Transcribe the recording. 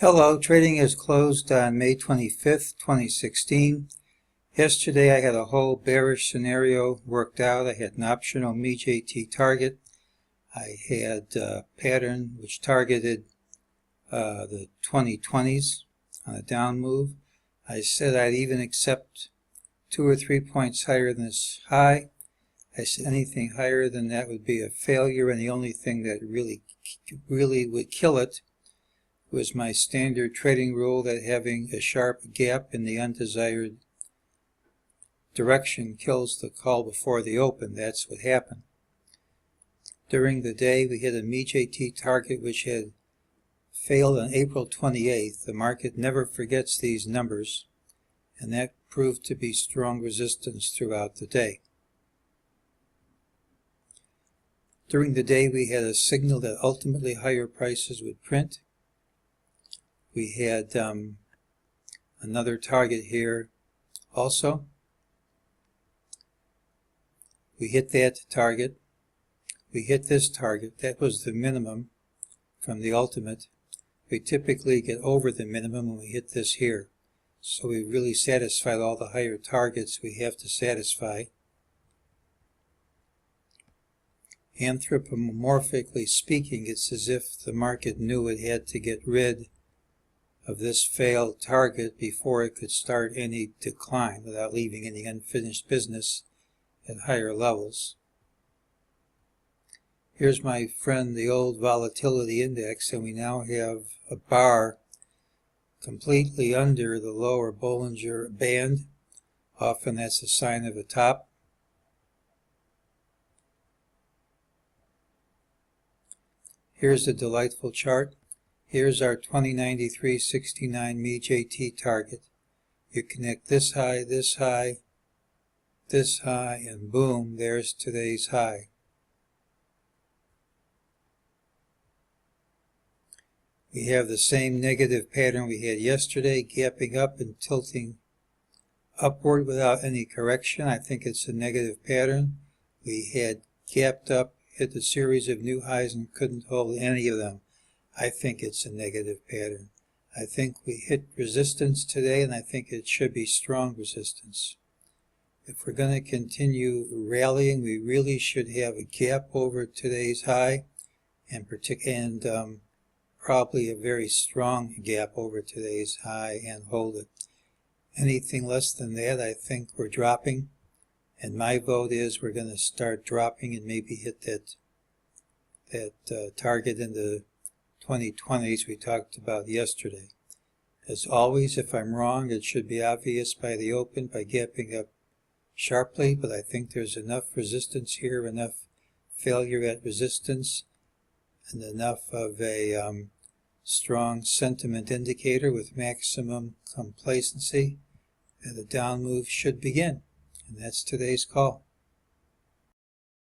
Hello, trading is closed on May 25th, 2016. Yesterday I had a whole bearish scenario worked out. I had an optional MEJT target. I had a pattern which targeted the 2020s on a down move. I said I'd even accept 2 or 3 points higher than this high. I said anything higher than that would be a failure, and the only thing that really would kill it was my standard trading rule that having a sharp gap in the undesired direction kills the call before the open. That's what happened. During the day we hit a MEJT target which had failed on April 28th. The market never forgets these numbers, and that proved to be strong resistance throughout the day. During the day we had a signal that ultimately higher prices would print. We had another target here also. We hit that target. We hit this target. That was the minimum from the ultimate. We typically get over the minimum when we hit this here. So we really satisfied all the higher targets we have to satisfy. Anthropomorphically speaking, it's as if the market knew it had to get rid of this failed target before it could start any decline without leaving any unfinished business at higher levels. Here's my friend the old volatility index, and we now have a bar completely under the lower Bollinger Band. Often that's a sign of a top. Here's a delightful chart. Here's our 2093.69 MEJT target. You connect this high, and boom, there's today's high. We have the same negative pattern we had yesterday, gapping up and tilting upward without any correction. I think it's a negative pattern. We had gapped up, hit a series of new highs, and couldn't hold any of them. I think it's a negative pattern. I think we hit resistance today, and I think it should be strong resistance. If we're going to continue rallying, we really should have a gap over today's high, and probably a very strong gap over today's high, and hold it. Anything less than that, I think we're dropping, and my vote is we're going to start dropping and maybe hit that target in the 2020s we talked about yesterday. As always, if I'm wrong, it should be obvious by the open, by gapping up sharply, but I think there's enough resistance here, enough failure at resistance, and enough of a strong sentiment indicator with maximum complacency, and the down move should begin. And that's today's call.